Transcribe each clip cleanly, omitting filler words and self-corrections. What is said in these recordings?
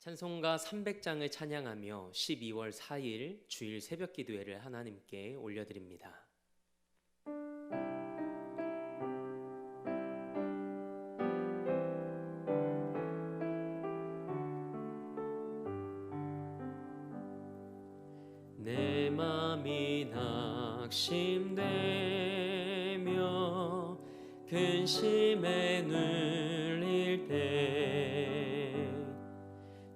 찬송가 300장을 찬양하며 12월 4일 주일 새벽 기도회를 하나님께 올려드립니다. 내 맘이 낙심되며 근심에 눌릴 때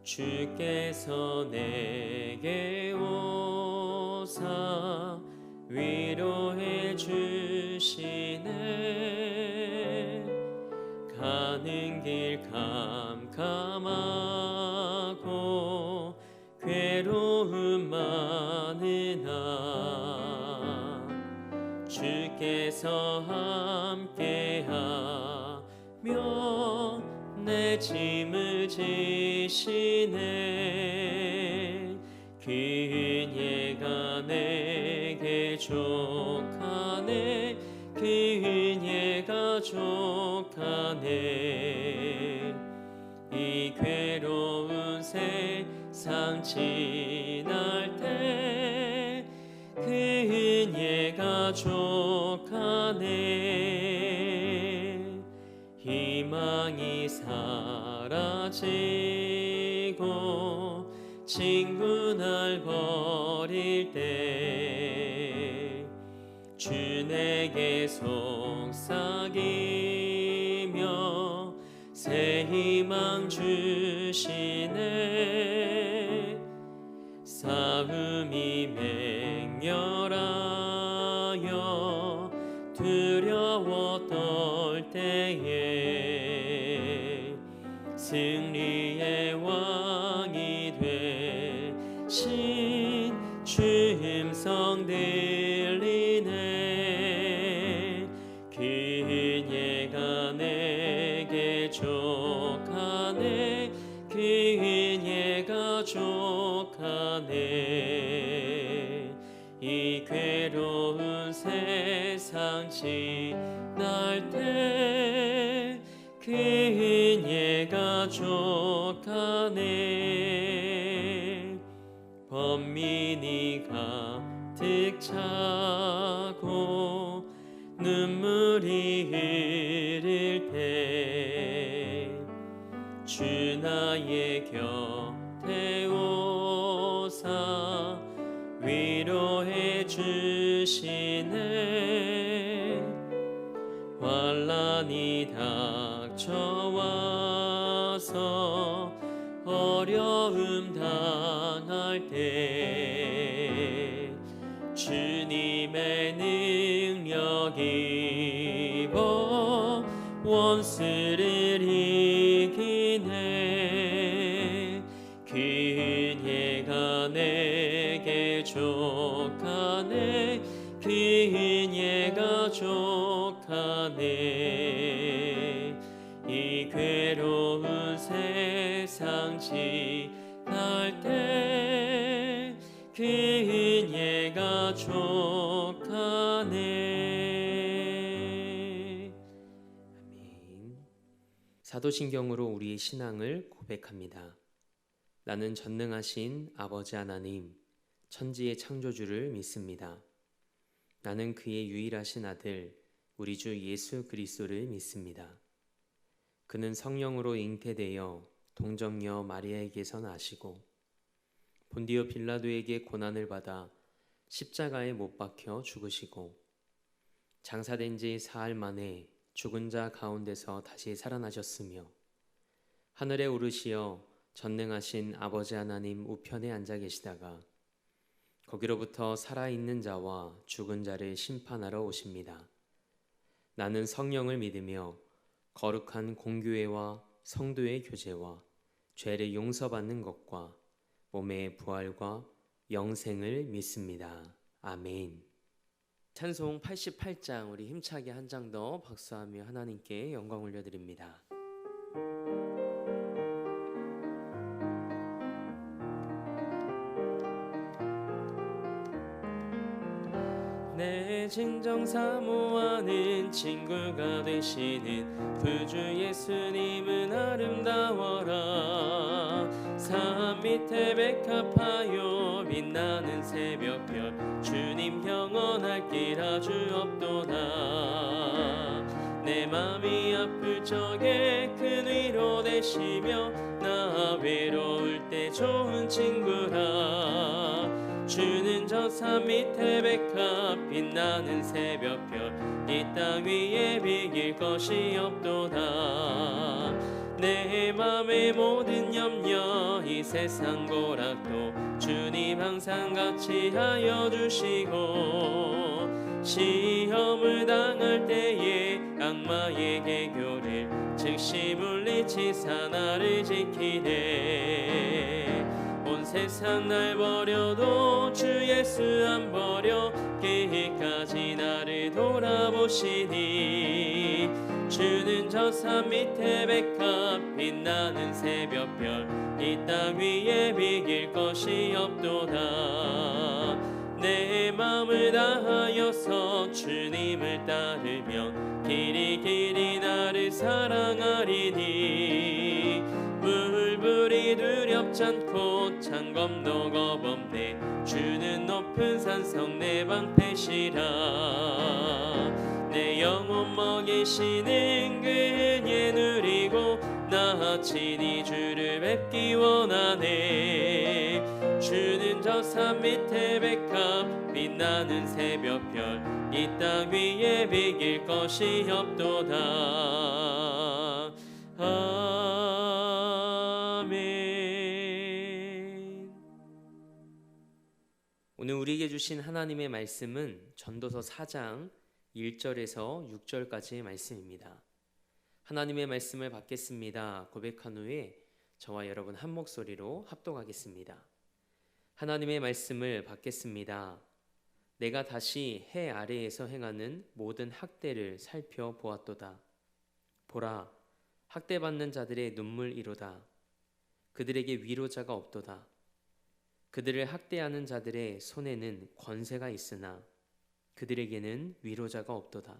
주께서 내게 오사 위로해 주시네. 가는 길 캄캄하고 괴로움 많으나 주께서 함께하며 내 짐을 지시네. 그은혜가 내게 족하네. 그은혜가 족하네. 이 괴로운 세상 지날 때 그은혜가 족하네. 희망이 사라지고 친구 날 버릴 때 주 내게 속삭이며 새 희망 주시네. 싸움이 맹렬하여 두려워 떨 때에 승리의 왕이 되신 주 음성 들리네. 그은혜가 내게 족하네. 그은혜가 족하네. 이 괴로운 세상 지날 때 그은혜가 족하네. 번민이 가득 차고 눈물이 흐를 때 주 나의 곁에 오사 위로해 주시네. 환난이 닥쳐와서 어려움 당할 때 주님의 능력 입어 원수를 이기네. 그은혜가 내게 족하네. 그은혜가 족하네. 이 괴로운 세상 지날 때 그은혜가 족하네. 아멘. 사도신경으로 우리의 신앙을 고백합니다. 나는 전능하신 아버지 하나님, 천지의 창조주를 믿습니다. 나는 그의 유일하신 아들, 우리 주 예수 그리스도를 믿습니다. 그는 성령으로 잉태되어 동정녀 마리아에게서 나시고 본디오 빌라도에게 고난을 받아 십자가에 못 박혀 죽으시고 장사된 지 사흘 만에 죽은 자 가운데서 다시 살아나셨으며 하늘에 오르시어 전능하신 아버지 하나님 우편에 앉아 계시다가 거기로부터 살아있는 자와 죽은 자를 심판하러 오십니다. 나는 성령을 믿으며 거룩한 공교회와 성도의 교제와 죄를 용서받는 것과 몸의 부활과 영생을 믿습니다. 아멘. 찬송 88장 우리 힘차게 한 장 더 박수하며 하나님께 영광 올려드립니다. 내 내 진정 사모하는 친구가 되시는 구주 예수님은 아름다워라. 산 밑에 백합하여 빛나는 새벽별 주님 영원할 길 아주 없도다. 내 맘이 아플 적에 큰 위로 되시며 나 외로울 때 좋은 친구라. 주는 저 산 밑에 백합 빛나는 새벽별 이 땅 위에 비길 것이 없도다. 내 맘의 모든 염려 이 세상 고락도 주님 항상 같이 하여 주시고 시험을 당할 때에 악마의 개교를 즉시 물리치사 나를 지키네. 온 세상 날 버려도 주 예수 안 버려 끝까지 나를 돌아보시니. 주는 저 산 밑에 백합 빛나는 새벽별 이 땅 위에 비길 것이 없도다. 내 마음을 다하여서 주님을 따르면 길이 길이 나를 사랑하리니. 물불이 두렵지 않고 창검도 겁없네. 주는 높은 산성 내 방패시라. 내 영혼 먹이시는 그 은혜 누리고 나 친히 주를 뵙기 원하네. 주는 저 산 밑에 백합 빛나는 새벽별 이 땅 위에 비길 것이 없도다. 아멘. 오늘 우리에게 주신 하나님의 말씀은 전도서 4장 1절에서 6절까지의 말씀입니다. 하나님의 말씀을 받겠습니다 고백한 후에 저와 여러분 한 목소리로 합독하겠습니다. 하나님의 말씀을 받겠습니다. 내가 다시 해 아래에서 행하는 모든 학대를 살펴보았도다. 보라, 학대받는 자들의 눈물이로다. 그들에게 위로자가 없도다. 그들을 학대하는 자들의 손에는 권세가 있으나 그들에게는 위로자가 없도다.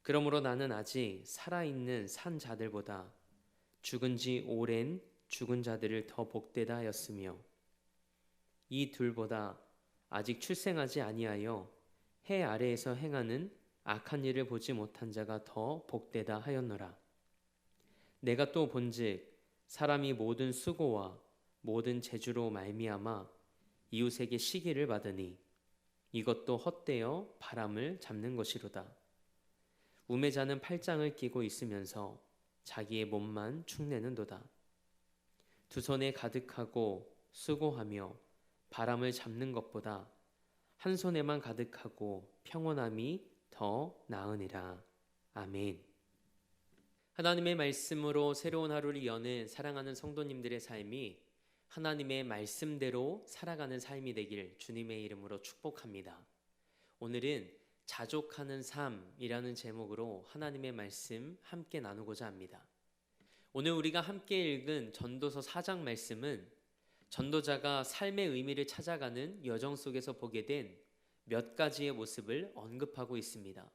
그러므로 나는 아직 살아있는 산 자들보다 죽은 지 오랜 죽은 자들을 더 복되다 하였으며 이 둘보다 아직 출생하지 아니하여 해 아래에서 행하는 악한 일을 보지 못한 자가 더 복되다 하였노라. 내가 또 본즉 사람이 모든 수고와 모든 재주로 말미암아 이웃에게 시기를 받으니 이것도 헛되어 바람을 잡는 것이로다. 우매자는 팔짱을 끼고 있으면서 자기의 몸만 축내는도다. 두 손에 가득하고 수고하며 바람을 잡는 것보다 한 손에만 가득하고 평온함이 더 나으니라. 아멘. 하나님의 말씀으로 새로운 하루를 여는 사랑하는 성도님들의 삶이 하나님의 말씀대로 살아가는 삶이 되길 주님의 이름으로 축복합니다. 오늘은 자족하는 삶이라는 제목으로 하나님의 말씀 함께 나누고자 합니다. 오늘 우리가 함께 읽은 전도서 4장 말씀은 전도자가 삶의 의미를 찾아가는 여정 속에서 보게 된 몇 가지의 모습을 언급하고 있습니다.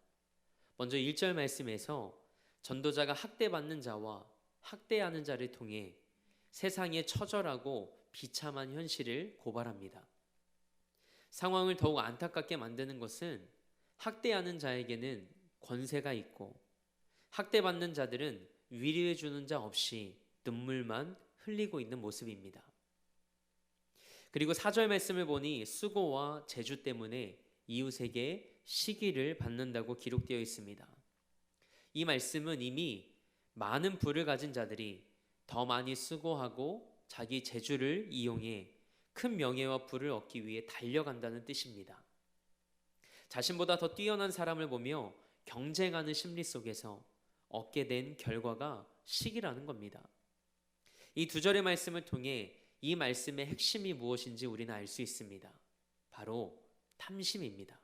먼저 1절 말씀에서 전도자가 학대받는 자와 학대하는 자를 통해 세상의 처절하고 비참한 현실을 고발합니다. 상황을 더욱 안타깝게 만드는 것은 학대하는 자에게는 권세가 있고 학대받는 자들은 위로해 주는 자 없이 눈물만 흘리고 있는 모습입니다. 그리고 4절 말씀을 보니 수고와 재주 때문에 이웃에게 시기를 받는다고 기록되어 있습니다. 이 말씀은 이미 많은 부를 가진 자들이 더 많이 수고하고 자기 재주를 이용해 큰 명예와 부를 얻기 위해 달려간다는 뜻입니다. 자신보다 더 뛰어난 사람을 보며 경쟁하는 심리 속에서 얻게 된 결과가 시기라는 겁니다. 이 두 절의 말씀을 통해 이 말씀의 핵심이 무엇인지 우리는 알 수 있습니다. 바로 탐심입니다.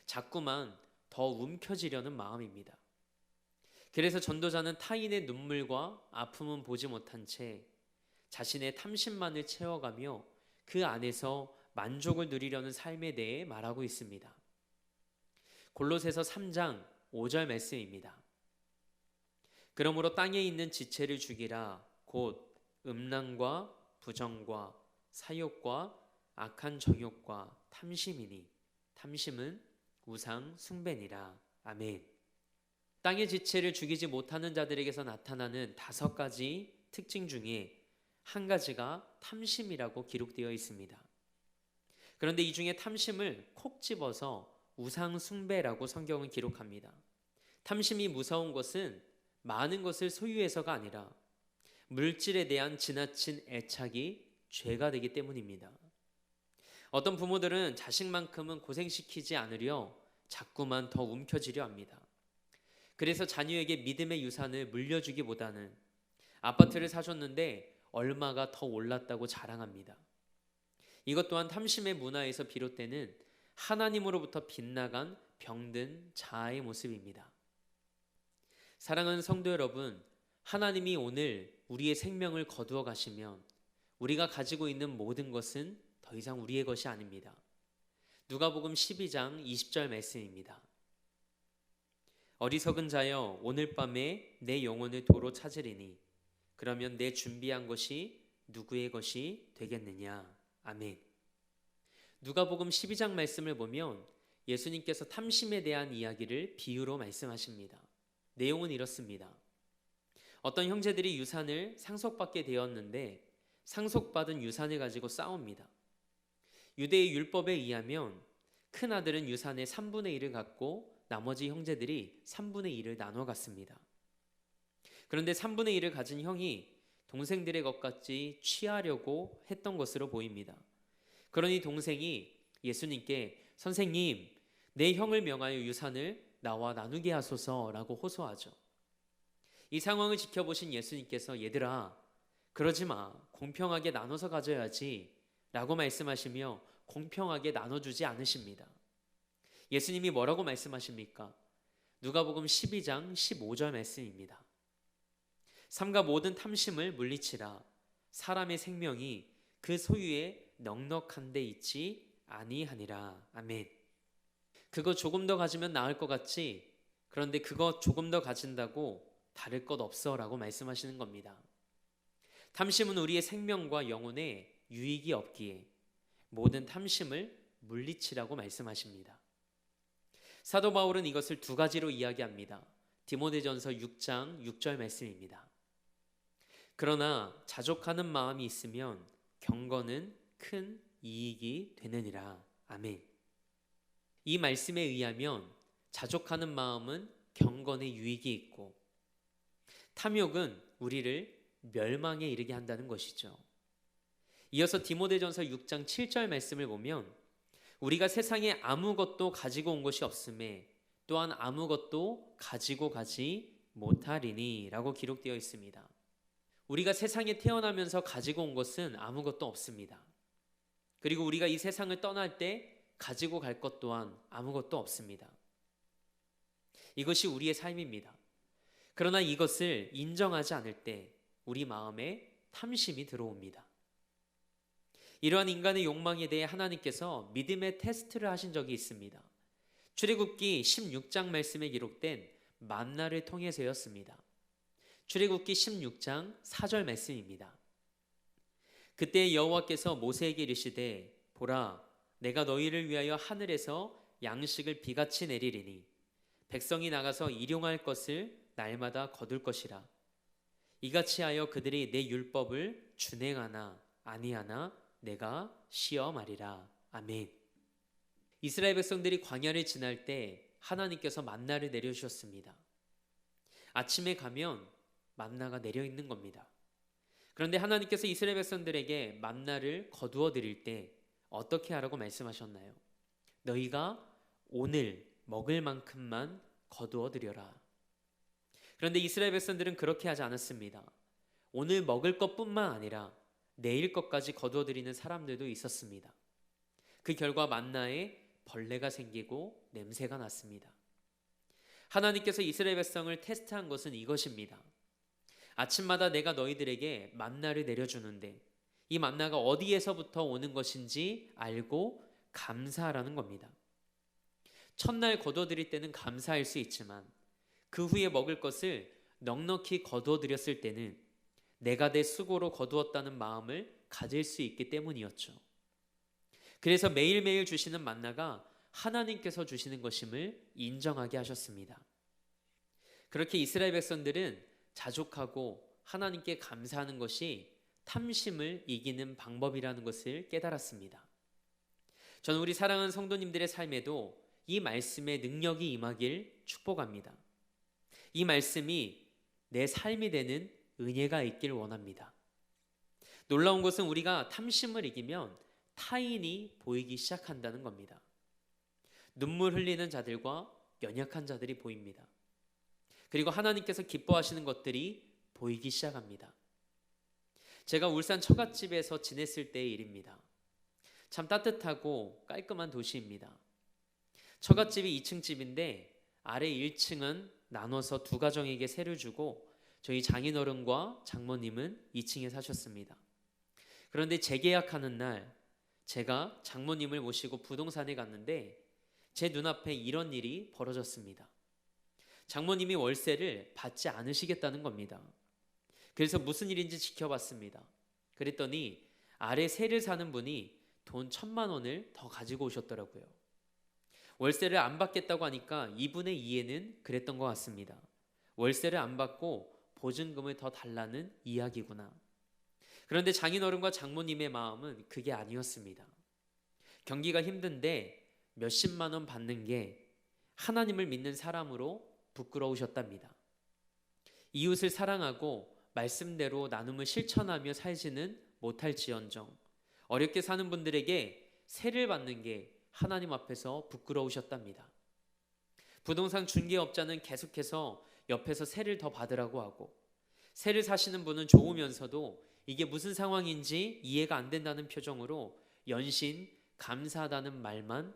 자꾸만 더 움켜쥐려는 마음입니다. 그래서 전도자는 타인의 눈물과 아픔은 보지 못한 채 자신의 탐심만을 채워가며 그 안에서 만족을 누리려는 삶에 대해 말하고 있습니다. 골로새서 3장 5절 말씀입니다. 그러므로 땅에 있는 지체를 죽이라. 곧 음란과 부정과 사욕과 악한 정욕과 탐심이니 탐심은 우상 숭배니라. 아멘. 땅의 지체를 죽이지 못하는 자들에게서 나타나는 5가지 특징 중에 한 가지가 탐심이라고 기록되어 있습니다. 그런데 이 중에 탐심을 콕 집어서 우상 숭배라고 성경은 기록합니다. 탐심이 무서운 것은 많은 것을 소유해서가 아니라 물질에 대한 지나친 애착이 죄가 되기 때문입니다. 어떤 부모들은 자식만큼은 고생시키지 않으려 자꾸만 더 움켜쥐려 합니다. 그래서 자녀에게 믿음의 유산을 물려주기보다는 아파트를 사줬는데 얼마가 더 올랐다고 자랑합니다. 이것 또한 탐심의 문화에서 비롯되는 하나님으로부터 빗나간 병든 자아의 모습입니다. 사랑하는 성도 여러분, 하나님이 오늘 우리의 생명을 거두어 가시면 우리가 가지고 있는 모든 것은 더 이상 우리의 것이 아닙니다. 누가복음 12장 20절 말씀입니다. 어리석은 자여, 오늘 밤에 내 영혼을 도로 찾으리니 그러면 내 준비한 것이 누구의 것이 되겠느냐. 아멘. 누가복음 12장 말씀을 보면 예수님께서 탐심에 대한 이야기를 비유로 말씀하십니다. 내용은 이렇습니다. 어떤 형제들이 유산을 상속받게 되었는데 상속받은 유산을 가지고 싸웁니다. 유대의 율법에 의하면 큰 아들은 유산의 3분의 1을 갖고 나머지 형제들이 3분의 1을 나눠 갔습니다. 그런데 3분의 1을 가진 형이 동생들의 것같이 취하려고 했던 것으로 보입니다. 그러니 동생이 예수님께 선생님, 내 형을 명하여 유산을 나와 나누게 하소서라고 호소하죠. 이 상황을 지켜보신 예수님께서 얘들아, 그러지 마. 공평하게 나눠서 가져야지 라고 말씀하시며 공평하게 나눠주지 않으십니다. 예수님이 뭐라고 말씀하십니까? 누가복음 12장 15절 말씀입니다. 삼가 모든 탐심을 물리치라. 사람의 생명이 그 소유에 넉넉한 데 있지 아니하니라. 아멘. 그거 조금 더 가지면 나을 것 같지? 그런데 그거 조금 더 가진다고 다를 것 없어 라고 말씀하시는 겁니다. 탐심은 우리의 생명과 영혼에 유익이 없기에 모든 탐심을 물리치라고 말씀하십니다. 사도 바울은 이것을 2가지로 이야기합니다. 디모데전서 6장 6절 말씀입니다. 그러나 자족하는 마음이 있으면 경건은 큰 이익이 되느니라. 아멘. 이 말씀에 의하면 자족하는 마음은 경건에 유익이 있고 탐욕은 우리를 멸망에 이르게 한다는 것이죠. 이어서 디모데전서 6장 7절 말씀을 보면 우리가 세상에 아무것도 가지고 온 것이 없음에 또한 아무것도 가지고 가지 못하리니 라고 기록되어 있습니다. 우리가 세상에 태어나면서 가지고 온 것은 아무것도 없습니다. 그리고 우리가 이 세상을 떠날 때 가지고 갈 것 또한 아무것도 없습니다. 이것이 우리의 삶입니다. 그러나 이것을 인정하지 않을 때 우리 마음에 탐심이 들어옵니다. 이러한 인간의 욕망에 대해 하나님께서 믿음의 테스트를 하신 적이 있습니다. 출애굽기 16장 말씀에 기록된 만나를 통해서였습니다. 출애굽기 16장 4절 말씀입니다. 그때 여호와께서 모세에게 이르시되 보라, 내가 너희를 위하여 하늘에서 양식을 비같이 내리리니 백성이 나가서 일용할 것을 날마다 거둘 것이라. 이같이 하여 그들이 내 율법을 준행하나 아니하나 내가 시험하리라. 아멘. 이스라엘 백성들이 광야를 지날 때 하나님께서 만나를 내려주셨습니다. 아침에 가면 만나가 내려 있는 겁니다. 그런데 하나님께서 이스라엘 백성들에게 만나를 거두어 드릴 때 어떻게 하라고 말씀하셨나요? 너희가 오늘 먹을 만큼만 거두어 드려라. 그런데 이스라엘 백성들은 그렇게 하지 않았습니다. 오늘 먹을 것뿐만 아니라 내일 것까지 거두어 드리는 사람들도 있었습니다. 그 결과 만나에 벌레가 생기고 냄새가 났습니다. 하나님께서 이스라엘 백성을 테스트한 것은 이것입니다. 아침마다 내가 너희들에게 만나를 내려주는데 이 만나가 어디에서부터 오는 것인지 알고 감사하라는 겁니다. 첫날 거둬들일 때는 감사할 수 있지만 그 후에 먹을 것을 넉넉히 거두어들였을 때는 내가 내 수고로 거두었다는 마음을 가질 수 있기 때문이었죠. 그래서 매일매일 주시는 만나가 하나님께서 주시는 것임을 인정하게 하셨습니다. 그렇게 이스라엘 백성들은 자족하고 하나님께 감사하는 것이 탐심을 이기는 방법이라는 것을 깨달았습니다. 저는 우리 사랑하는 성도님들의 삶에도 이 말씀의 능력이 임하길 축복합니다. 이 말씀이 내 삶이 되는 은혜가 있길 원합니다. 놀라운 것은 우리가 탐심을 이기면 타인이 보이기 시작한다는 겁니다. 눈물 흘리는 자들과 연약한 자들이 보입니다. 그리고 하나님께서 기뻐하시는 것들이 보이기 시작합니다. 제가 울산 처갓집에서 지냈을 때의 일입니다. 참 따뜻하고 깔끔한 도시입니다. 처갓집이 2층 집인데 아래 1층은 나눠서 두 가정에게 세를 주고 저희 장인어른과 장모님은 2층에 사셨습니다. 그런데 재계약하는 날 제가 장모님을 모시고 부동산에 갔는데 제 눈앞에 이런 일이 벌어졌습니다. 장모님이 월세를 받지 않으시겠다는 겁니다. 그래서 무슨 일인지 지켜봤습니다. 그랬더니 아래 세를 사는 분이 돈 1,000만 원을 더 가지고 오셨더라고요. 월세를 안 받겠다고 하니까 2분의 2에는 그랬던 것 같습니다. 월세를 안 받고 보증금을 더 달라는 이야기구나. 그런데 장인어른과 장모님의 마음은 그게 아니었습니다. 경기가 힘든데 몇십만 원 받는 게 하나님을 믿는 사람으로 부끄러우셨답니다. 이웃을 사랑하고 말씀대로 나눔을 실천하며 살지는 못할지언정 어렵게 사는 분들에게 세를 받는 게 하나님 앞에서 부끄러우셨답니다. 부동산 중개업자는 계속해서 옆에서 세를 더 받으라고 하고 세를 사시는 분은 좋으면서도 이게 무슨 상황인지 이해가 안 된다는 표정으로 연신 감사하다는 말만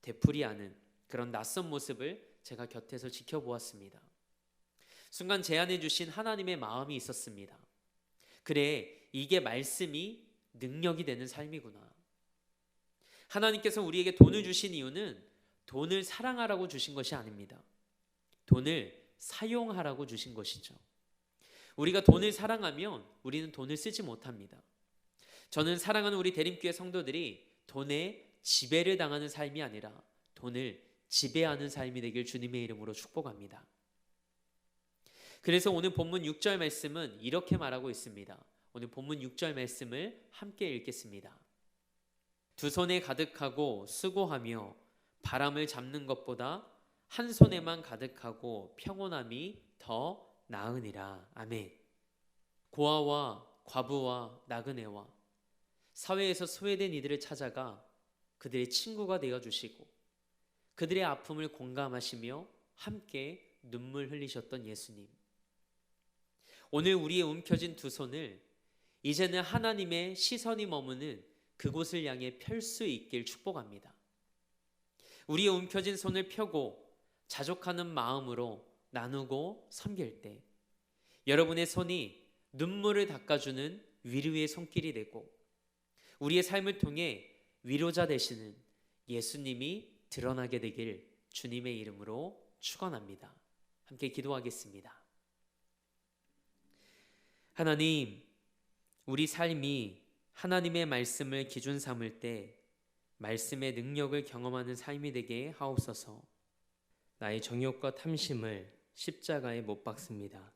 되풀이하는 그런 낯선 모습을 제가 곁에서 지켜보았습니다. 순간 제안해 주신 하나님의 마음이 있었습니다. 그래, 이게 말씀이 능력이 되는 삶이구나. 하나님께서 우리에게 돈을 주신 이유는 돈을 사랑하라고 주신 것이 아닙니다. 돈을 사용하라고 주신 것이죠. 우리가 돈을 사랑하면 우리는 돈을 쓰지 못합니다. 저는 사랑하는 우리 대림교회 성도들이 돈에 지배를 당하는 삶이 아니라 돈을 지배하는 삶이 되길 주님의 이름으로 축복합니다. 그래서 오늘 본문 6절 말씀은 이렇게 말하고 있습니다. 오늘 본문 6절 말씀을 함께 읽겠습니다. 두 손에 가득하고 수고하며 바람을 잡는 것보다 한 손에만 가득하고 평온함이 더 나으니라. 아멘. 고아와 과부와 나그네와 사회에서 소외된 이들을 찾아가 그들의 친구가 되어주시고 그들의 아픔을 공감하시며 함께 눈물 흘리셨던 예수님. 오늘 우리의 움켜진 두 손을 이제는 하나님의 시선이 머무는 그곳을 향해 펼 수 있길 축복합니다. 우리의 움켜진 손을 펴고 자족하는 마음으로 나누고 섬길 때 여러분의 손이 눈물을 닦아주는 위로의 손길이 되고 우리의 삶을 통해 위로자 되시는 예수님이 드러나게 되길 주님의 이름으로 축원합니다. 함께 기도하겠습니다. 하나님, 우리 삶이 하나님의 말씀을 기준 삼을 때 말씀의 능력을 경험하는 삶이 되게 하옵소서. 나의 정욕과 탐심을 십자가에 못 박습니다.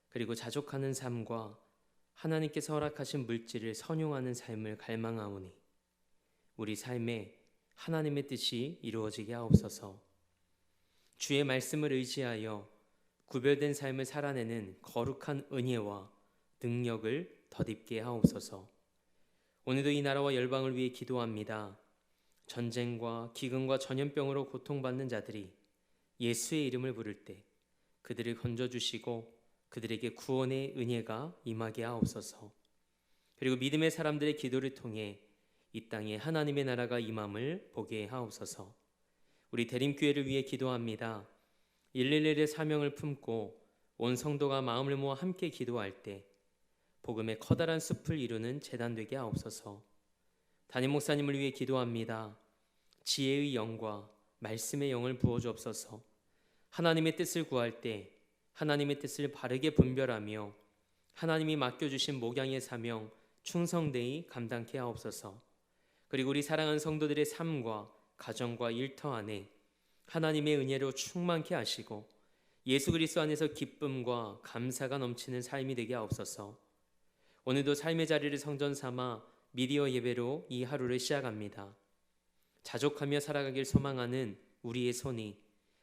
그리고 자족하는 삶과 하나님께서 허락하신 물질을 선용하는 삶을 갈망하오니 우리 삶에 하나님의 뜻이 이루어지게 하옵소서. 주의 말씀을 의지하여 구별된 삶을 살아내는 거룩한 은혜와 능력을 덧입게 하옵소서. 오늘도 이 나라와 열방을 위해 기도합니다. 전쟁과 기근과 전염병으로 고통받는 자들이 예수의 이름을 부를 때 그들을 건져주시고 그들에게 구원의 은혜가 임하게 하옵소서. 그리고 믿음의 사람들의 기도를 통해 이 땅에 하나님의 나라가 임함을 보게 하옵소서. 우리 대림교회를 위해 기도합니다. 111의 사명을 품고 온 성도가 마음을 모아 함께 기도할 때 복음의 커다란 숲을 이루는 제단 되게 하옵소서. 담임 목사님을 위해 기도합니다. 지혜의 영과 말씀의 영을 부어 주옵소서. 하나님의 뜻을 구할 때 하나님의 뜻을 바르게 분별하며 하나님이 맡겨주신 목양의 사명 충성되이 감당케 하옵소서. 그리고 우리 사랑하는 성도들의 삶과 가정과 일터 안에 하나님의 은혜로 충만케 하시고 예수 그리스도 안에서 기쁨과 감사가 넘치는 삶이 되게 하옵소서. 오늘도 삶의 자리를 성전 삼아 미디어 예배로 이 하루를 시작합니다. 자족하며 살아가길 소망하는 우리의 손이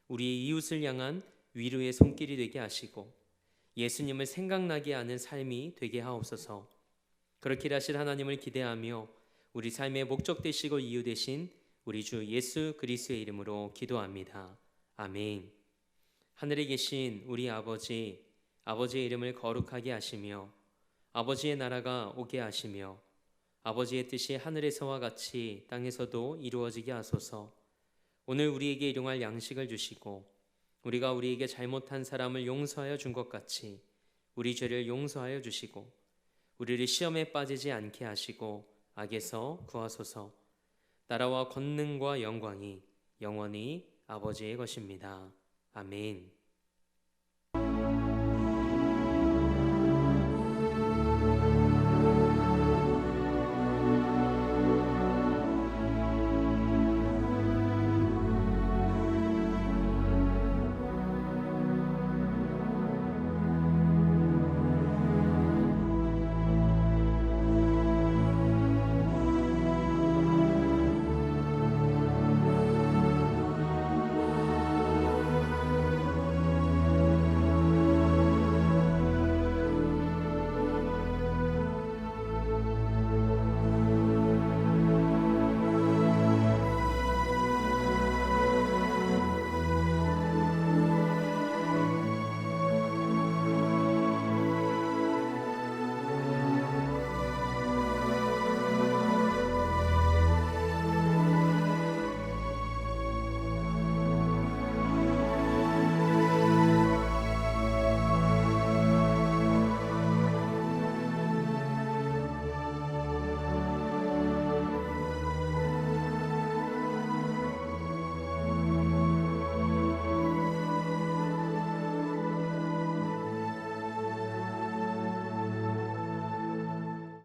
우리의 이웃을 향한 위로의 손길이 되게 하시고 예수님을 생각나게 하는 삶이 되게 하옵소서. 그렇게 하실 하나님을 기대하며 우리 삶의 목적 되시고 이유 되신 우리 주 예수 그리스도의 이름으로 기도합니다. 아멘. 하늘에 계신 우리 아버지, 아버지의 이름을 거룩하게 하시며 아버지의 나라가 오게 하시며 아버지의 뜻이 하늘에서와 같이 땅에서도 이루어지게 하소서. 오늘 우리에게 일용할 양식을 주시고 우리가 우리에게 잘못한 사람을 용서하여 준 것 같이 우리 죄를 용서하여 주시고 우리를 시험에 빠지지 않게 하시고 악에서 구하소서. 나라와 권능과 영광이 영원히 아버지의 것입니다. 아멘.